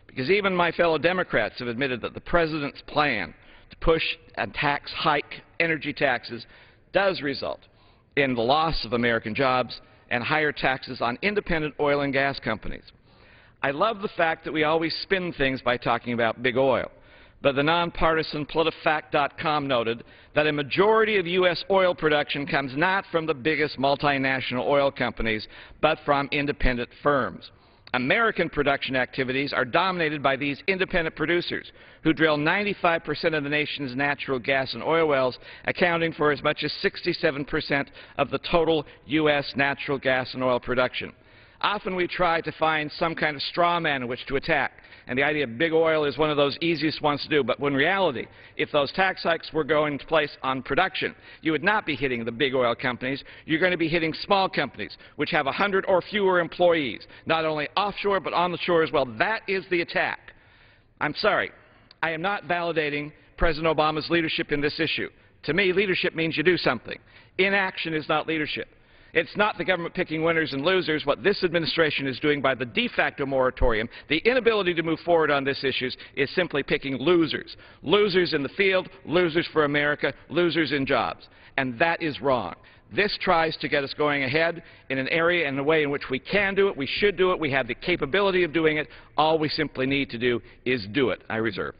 Because even my fellow Democrats have admitted that the President's plan to push and tax hike energy taxes does result in the loss of American jobs and higher taxes on independent oil and gas companies. I love the fact that we always spin things by talking about big oil. But the nonpartisan PolitiFact.com noted that a majority of U.S. oil production comes not from the biggest multinational oil companies, but from independent firms. American production activities are dominated by these independent producers, who drill 95% of the nation's natural gas and oil wells, accounting for as much as 67% of the total U.S. natural gas and oil production. Often we try to find some kind of straw man in which to attack, and the idea of big oil is one of those easiest ones to do. But when reality, if those tax hikes were going into place on production, you would not be hitting the big oil companies. You're going to be hitting small companies, which have 100 or fewer employees, not only offshore but on the shore as well. That is the attack. I'm sorry. I am not validating President Obama's leadership in this issue. To me, leadership means you do something. Inaction is not leadership. It's not the government picking winners and losers. What this administration is doing by the de facto moratorium, the inability to move forward on these issues, is simply picking losers. Losers in the field, losers for America, losers in jobs. And that is wrong. This tries to get us going ahead in an area and a way in which we can do it, we should do it, we have the capability of doing it. All we simply need to do is do it. I reserve.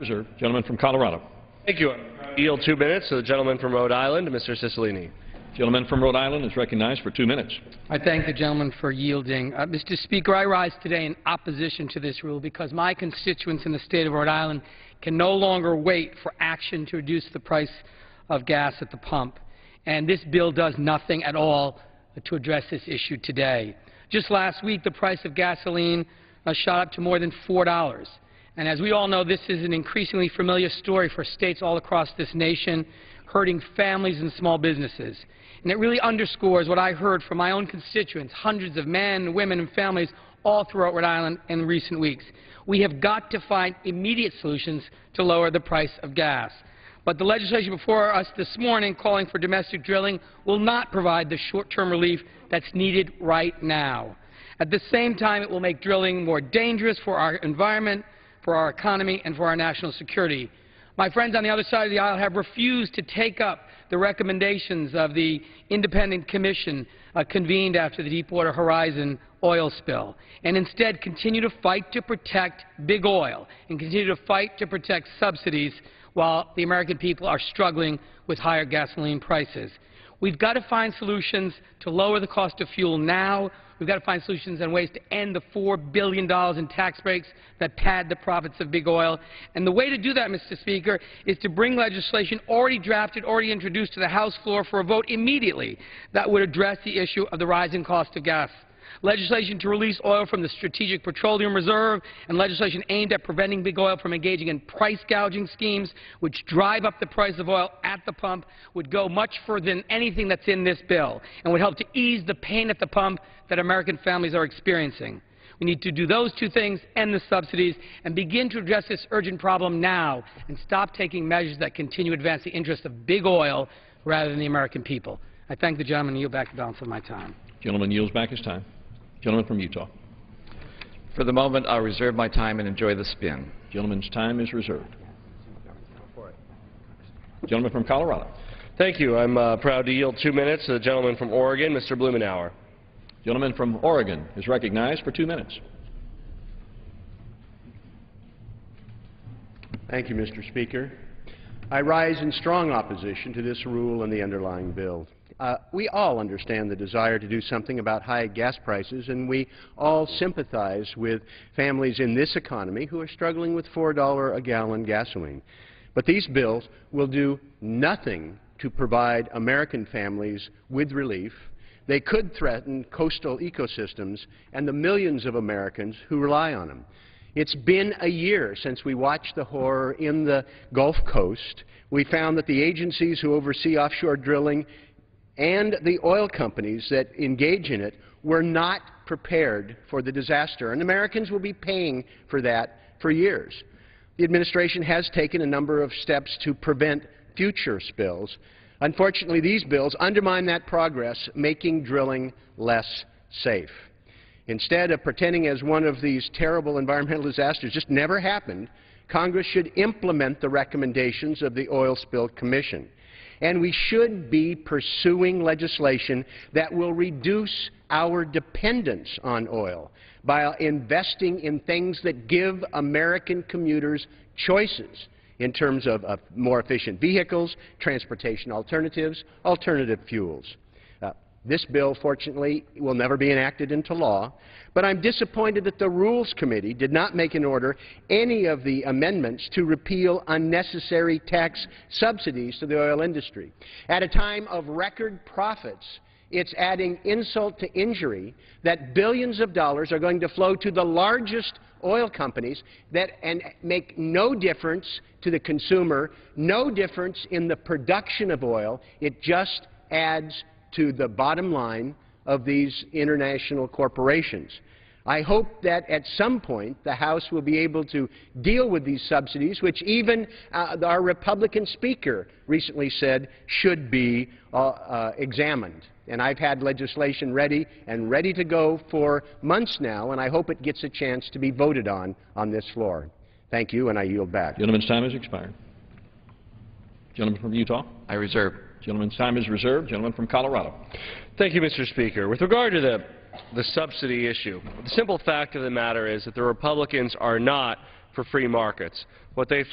Reserve. Gentleman from Colorado. Thank you. I yield 2 minutes to the gentleman from Rhode Island, Mr. Cicilline. Gentleman from Rhode Island is recognized for 2 minutes. I thank the gentleman for yielding. Mr. Speaker, I rise today in opposition to this rule because my constituents in the state of Rhode Island can no longer wait for action to reduce the price of gas at the pump. And this bill does nothing at all to address this issue today. Just last week, the price of gasoline shot up to more than $4. And as we all know, this is an increasingly familiar story for states all across this nation, hurting families and small businesses. And it really underscores what I heard from my own constituents, hundreds of men, women, and families all throughout Rhode Island in recent weeks. We have got to find immediate solutions to lower the price of gas. But the legislation before us this morning calling for domestic drilling will not provide the short-term relief that's needed right now. At the same time, it will make drilling more dangerous for our environment, for our economy, and for our national security. My friends on the other side of the aisle have refused to take up the recommendations of the independent commission convened after the Deepwater Horizon oil spill, and instead continue to fight to protect big oil and continue to fight to protect subsidies while the American people are struggling with higher gasoline prices. We've got to find solutions to lower the cost of fuel now. We've got to find solutions and ways to end the $4 billion in tax breaks that pad the profits of big oil. And the way to do that, Mr. Speaker, is to bring legislation already drafted, already introduced to the House floor for a vote immediately that would address the issue of the rising cost of gas. Legislation to release oil from the Strategic Petroleum Reserve and legislation aimed at preventing big oil from engaging in price gouging schemes which drive up the price of oil at the pump would go much further than anything that's in this bill and would help to ease the pain at the pump that American families are experiencing. We need to do those two things, end the subsidies, and begin to address this urgent problem now and stop taking measures that continue to advance the interests of big oil rather than the American people. I thank the gentleman and yield back the balance of my time. Gentleman yields back his time. Gentleman from Utah. For the moment, I'll reserve my time and enjoy the spin. Gentleman's time is reserved. Gentleman from Colorado. Thank you. I'm proud to yield 2 minutes to the gentleman from Oregon, Mr. Blumenauer. Gentleman from Oregon is recognized for 2 minutes. Thank you, Mr. Speaker. I rise in strong opposition to this rule and the underlying bill. We all understand the desire to do something about high gas prices, and we all sympathize with families in this economy who are struggling with $4 a gallon gasoline. But these bills will do nothing to provide American families with relief. They could threaten coastal ecosystems and the millions of Americans who rely on them. It's been a year since we watched the horror in the Gulf Coast. We found that the agencies who oversee offshore drilling and the oil companies that engage in it were not prepared for the disaster, and Americans will be paying for that for years. The administration has taken a number of steps to prevent future spills. Unfortunately, these bills undermine that progress, making drilling less safe. Instead of pretending as one of these terrible environmental disasters just never happened, Congress should implement the recommendations of the Oil Spill Commission. And we should be pursuing legislation that will reduce our dependence on oil by investing in things that give American commuters choices in terms of more efficient vehicles, transportation alternatives, alternative fuels. This bill, fortunately, will never be enacted into law, but I'm disappointed that the Rules Committee did not make an order any of the amendments to repeal unnecessary tax subsidies to the oil industry. At a time of record profits, it's adding insult to injury that billions of dollars are going to flow to the largest oil companies and make no difference to the consumer, no difference in the production of oil. It just adds to the bottom line of these international corporations. I hope that at some point the House will be able to deal with these subsidies, which even our Republican Speaker recently said should be examined. And I've had legislation ready to go for months now, and I hope it gets a chance to be voted on this floor. Thank you, and I yield back. Gentleman's time has expired. Gentleman from Utah? I reserve. Gentleman's time is reserved. Gentleman from Colorado. Thank you, Mr. Speaker. With regard to the subsidy issue, the simple fact of the matter is that the Republicans are not for free markets. What they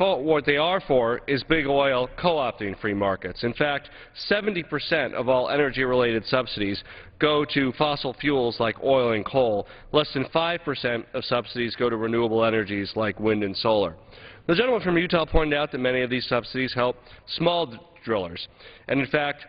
are for is big oil co-opting free markets. In fact, 70% of all energy-related subsidies go to fossil fuels like oil and coal. Less than 5% of subsidies go to renewable energies like wind and solar. The gentleman from Utah pointed out that many of these subsidies help small drillers. And in fact,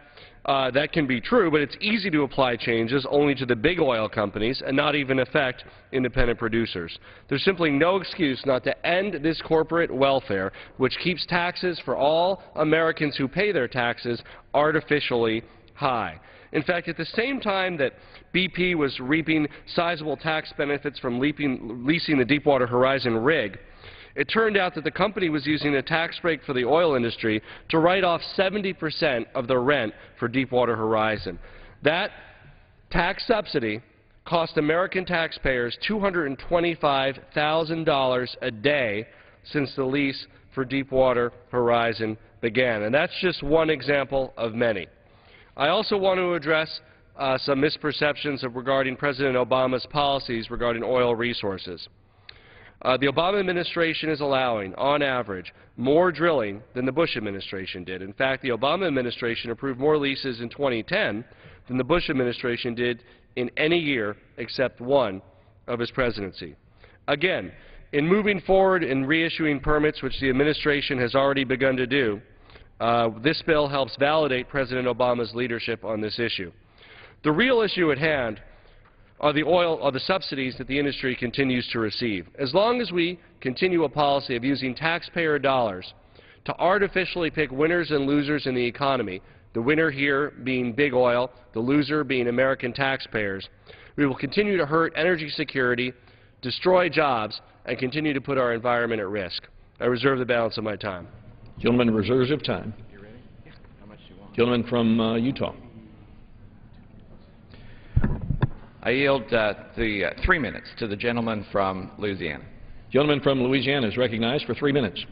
that can be true, but it's easy to apply changes only to the big oil companies and not even affect independent producers. There's simply no excuse not to end this corporate welfare, which keeps taxes for all Americans who pay their taxes artificially high. In fact, at the same time that BP was reaping sizable tax benefits from leasing the Deepwater Horizon rig, it turned out that the company was using a tax break for the oil industry to write off 70% of the rent for Deepwater Horizon. That tax subsidy cost American taxpayers $225,000 a day since the lease for Deepwater Horizon began. And that's just one example of many. I also want to address some misperceptions regarding President Obama's policies regarding oil resources. The Obama administration is allowing, on average, more drilling than the Bush administration did. In fact, the Obama administration approved more leases in 2010 than the Bush administration did in any year except one of his presidency. Again, in moving forward and reissuing permits, which the administration has already begun to do, this bill helps validate President Obama's leadership on this issue. The real issue at hand are the subsidies that the industry continues to receive. As long as we continue a policy of using taxpayer dollars to artificially pick winners and losers in the economy, the winner here being big oil, the loser being American taxpayers, we will continue to hurt energy security, destroy jobs, and continue to put our environment at risk. I reserve the balance of my time. Gentleman reserves of time. Gentleman from Utah. I yield the 3 minutes to the gentleman from Louisiana. Gentleman from Louisiana is recognized for 3 minutes.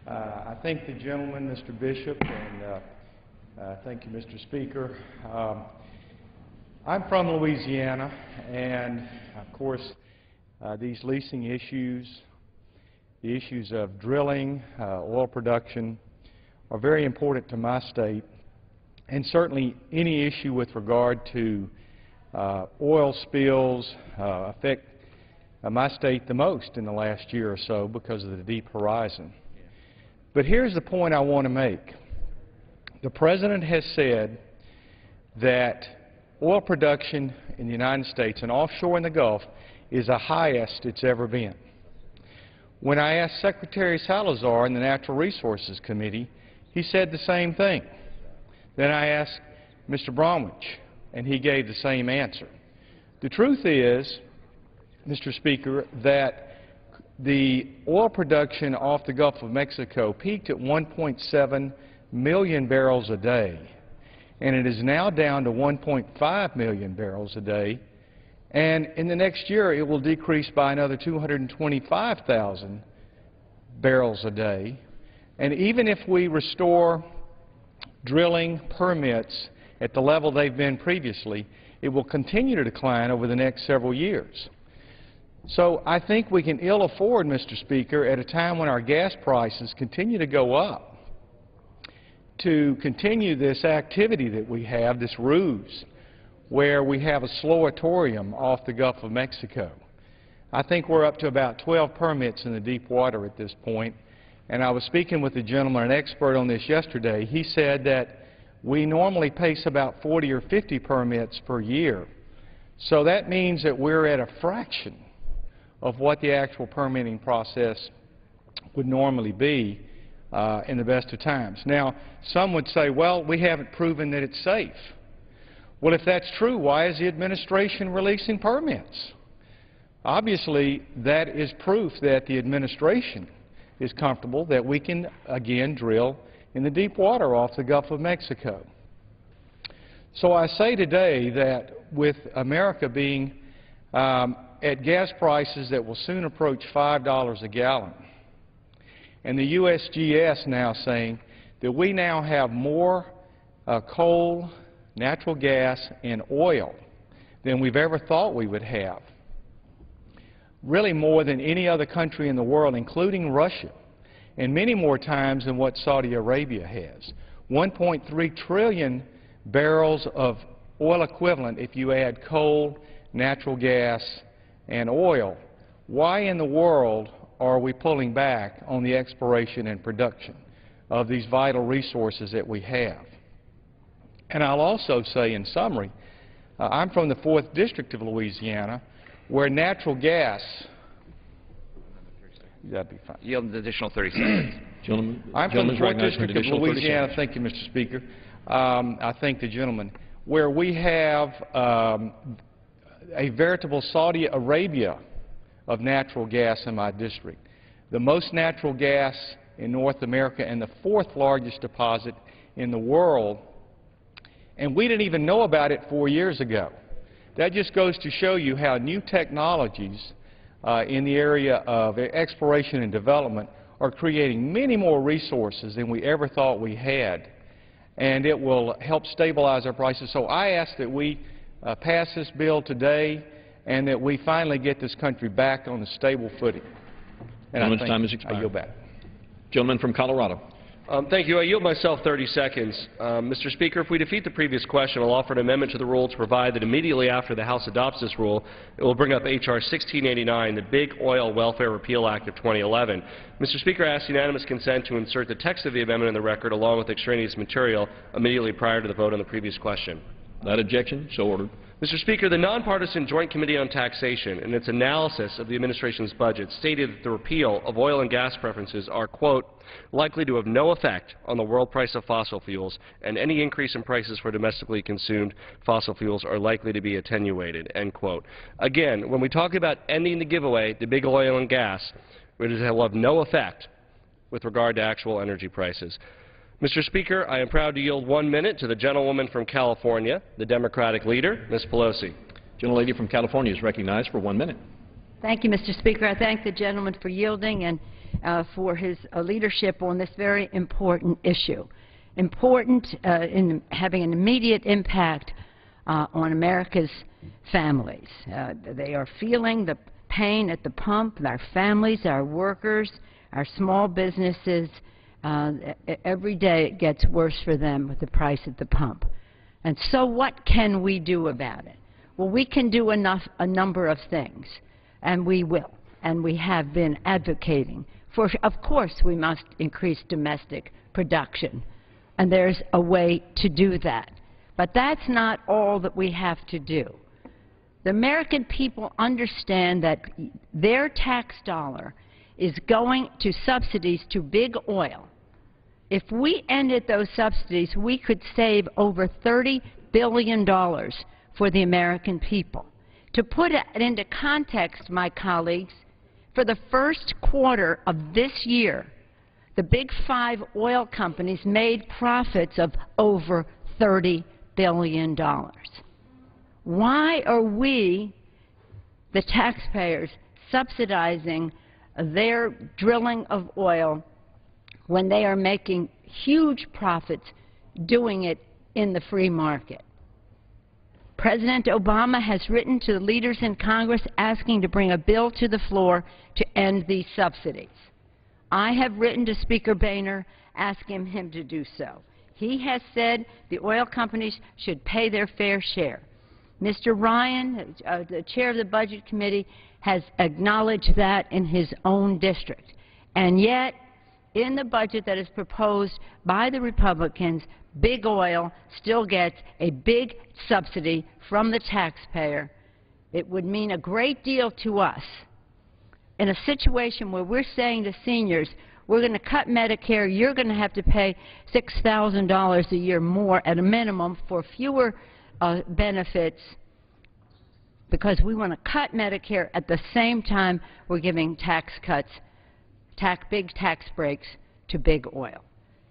I thank the gentleman, Mr. Bishop, and thank you, Mr. Speaker. I'm from Louisiana, and of course, these leasing issues, the issues of drilling, oil production, are very important to my state. and certainly any issue with regard to oil spills affect my state the most in the last year or so because of the Deep Horizon. But here's the point I want to make. The President has said that oil production in the United States and offshore in the Gulf is the highest it's ever been. When I asked Secretary Salazar in the Natural Resources Committee, he said the same thing. Then I asked Mr. Bromwich, and he gave the same answer. The truth is, Mr. Speaker, that the oil production off the Gulf of Mexico peaked at 1.7 million barrels a day, and it is now down to 1.5 million barrels a day, and in the next year it will decrease by another 225,000 barrels a day. And even if we restore drilling permits at the level they've been previously, it will continue to decline over the next several years. So I think we can ill afford, Mr. Speaker, at a time when our gas prices continue to go up, to continue this activity that we have, this ruse, where we have a slowatorium off the Gulf of Mexico. I think we're up to about 12 permits in the deep water at this point, and I was speaking with a gentleman, an expert on this yesterday. He said that we normally pace about 40 or 50 permits per year. So that means that we're at a fraction of what the actual permitting process would normally be in the best of times. Now, some would say, well, we haven't proven that it's safe. Well, if that's true, why is the administration releasing permits? Obviously, that is proof that the administration is comfortable that we can again drill in the deep water off the Gulf of Mexico. So I say today that with America being at gas prices that will soon approach $5 a gallon, and the USGS now saying that we now have more coal, natural gas, and oil than we've ever thought we would have, really more than any other country in the world, including Russia, and many more times than what Saudi Arabia has. 1.3 trillion barrels of oil equivalent if you add coal, natural gas, and oil. Why in the world are we pulling back on the exploration and production of these vital resources that we have? And I'll also say in summary, I'm from the 4th District of Louisiana, where natural gas, that'd be fine. Yield an additional 30 seconds. I'm from the 4th District of Louisiana. Thank you, Mr. Speaker. I thank the gentleman. Where we have a veritable Saudi Arabia of natural gas in my district. The most natural gas in North America and the 4th largest deposit in the world. And we didn't even know about it 4 years ago. That just goes to show you how new technologies in the area of exploration and development are creating many more resources than we ever thought we had. And it will help stabilize our prices. So I ask that we pass this bill today and that we finally get this country back on a stable footing. And Gentleman's time is expired. I yield back. Gentleman from Colorado. Thank you. I yield myself 30 seconds. Mr. Speaker, if we defeat the previous question, I'll offer an amendment to the rule to provide that immediately after the House adopts this rule, it will bring up H.R. 1689, the Big Oil Welfare Repeal Act of 2011. Mr. Speaker, I ask unanimous consent to insert the text of the amendment in the record along with extraneous material immediately prior to the vote on the previous question. Without objection, so ordered. Mr. Speaker, the Nonpartisan Joint Committee on Taxation, in its analysis of the administration's budget, stated that the repeal of oil and gas preferences are, quote, likely to have no effect on the world price of fossil fuels, and any increase in prices for domestically consumed fossil fuels are likely to be attenuated, end quote. Again, when we talk about ending the giveaway to big oil and gas, it will have no effect with regard to actual energy prices. Mr. Speaker, I am proud to yield 1 minute to the gentlewoman from California, the Democratic leader, Ms. Pelosi. Gentlelady from California is recognized for 1 minute. Thank you, Mr. Speaker. I thank the gentleman for yielding and for his leadership on this very important issue. Important in having an immediate impact on America's families. They are feeling the pain at the pump, our families, our workers, our small businesses, Every day it gets worse for them with the price at the pump. And so what can we do about it? Well, we can do a number of things, and we will, and we have been advocating for. Of course, we must increase domestic production, and there's a way to do that. But that's not all that we have to do. The American people understand that their tax dollar is going to subsidies to big oil. If we ended those subsidies, we could save over $30 billion for the American people. To put it into context, my colleagues, for the first quarter of this year, the big five oil companies made profits of over $30 billion. Why are we, the taxpayers, subsidizing their drilling of oil when they are making huge profits doing it in the free market? President Obama has written to the leaders in Congress asking to bring a bill to the floor to end these subsidies. I have written to Speaker Boehner asking him to do so. He has said the oil companies should pay their fair share. Mr. Ryan, the chair of the Budget Committee, has acknowledged that in his own district. And yet, in the budget that is proposed by the Republicans, big oil still gets a big subsidy from the taxpayer. It would mean a great deal to us in a situation where we're saying to seniors, we're going to cut Medicare, you're going to have to pay $6,000 a year more at a minimum for fewer benefits, because we want to cut Medicare at the same time we're giving tax cuts, big tax breaks to big oil.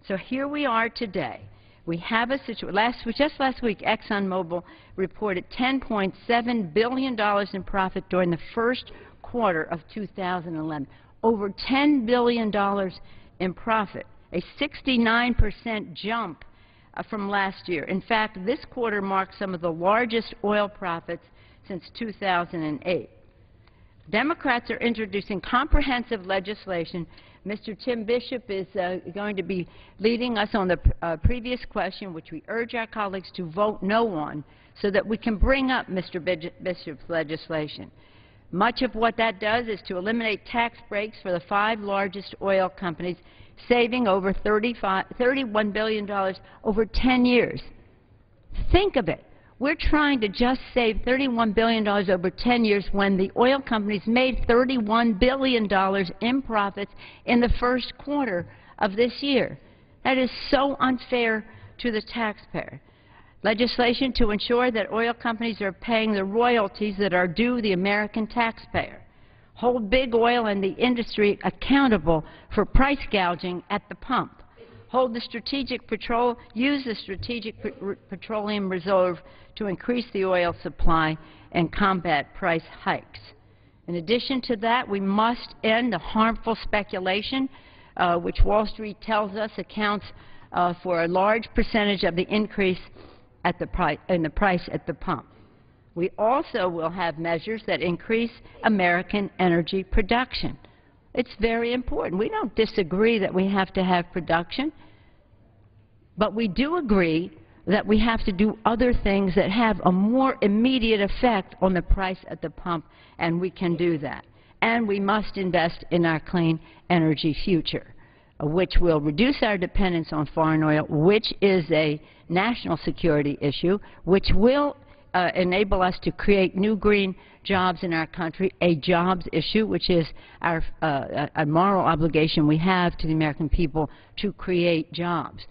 So here we are today. We have a situation. Just last week, ExxonMobil reported $10.7 billion in profit during the first quarter of 2011. Over $10 billion in profit, a 69% jump from last year. In fact, this quarter marks some of the largest oil profits since 2008. Democrats are introducing comprehensive legislation. Mr. Tim Bishop is going to be leading us on the previous question, which we urge our colleagues to vote no on, so that we can bring up Mr. Bishop's legislation. Much of what that does is to eliminate tax breaks for the five largest oil companies, saving over $31 billion over 10 years. Think of it. We're trying to just save $31 billion over 10 years when the oil companies made $31 billion in profits in the first quarter of this year. That is so unfair to the taxpayer. Legislation to ensure that oil companies are paying the royalties that are due the American taxpayer. Hold big oil and the industry accountable for price gouging at the pump. Use the Strategic Petroleum Reserve to increase the oil supply and combat price hikes. In addition to that, we must end the harmful speculation, which Wall Street tells us accounts for a large percentage of the increase in the price at the pump. We also will have measures that increase American energy production. It's very important. We don't disagree that we have to have production, but we do agree that we have to do other things that have a more immediate effect on the price at the pump, and we can do that. And we must invest in our clean energy future, which will reduce our dependence on foreign oil, which is a national security issue, which will enable us to create new green jobs in our country, a jobs issue, which is a moral obligation we have to the American people to create jobs.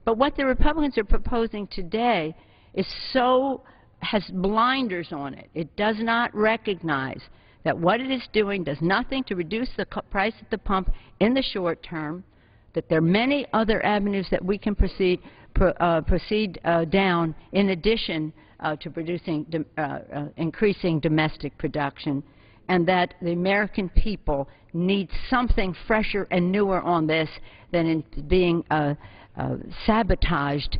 But what the Republicans are proposing today has blinders on it. It does not recognize that what it is doing does nothing to reduce the price at the pump in the short term, that there are many other avenues that we can proceed down in addition to increasing domestic production, and that the American people need something fresher and newer on this than in being sabotaged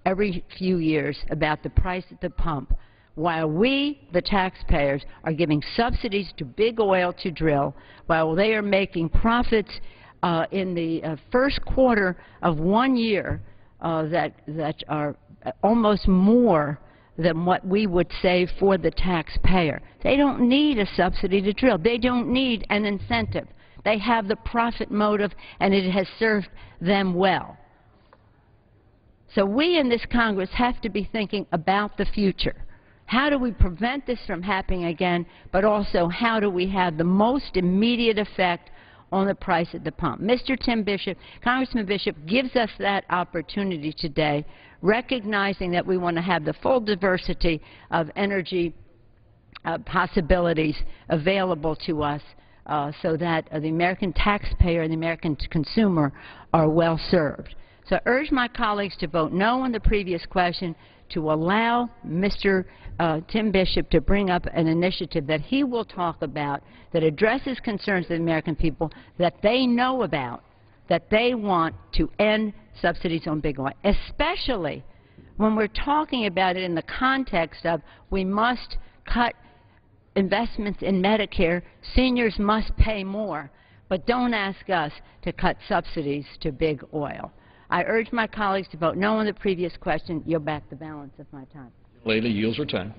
every few years about the price at the pump, while we, the taxpayers, are giving subsidies to big oil to drill, while they are making profits in the first quarter of 1 year that are almost more than what we would save for the taxpayer. They don't need a subsidy to drill. They don't need an incentive. They have the profit motive, and it has served them well. So we in this Congress have to be thinking about the future. How do we prevent this from happening again, but also how do we have the most immediate effect on the price at the pump? Mr. Tim Bishop, Congressman Bishop, gives us that opportunity today, recognizing that we want to have the full diversity of energy possibilities available to us so that the American taxpayer and the American consumer are well served. So I urge my colleagues to vote no on the previous question, to allow Mr. Tim Bishop to bring up an initiative that he will talk about that addresses concerns of the American people that they know about, that they want to end subsidies on big oil, especially when we're talking about it in the context of we must cut investments in Medicare, seniors must pay more, but don't ask us to cut subsidies to big oil. I urge my colleagues to vote no on the previous question. Yield back the balance of my time. Lady yields her time.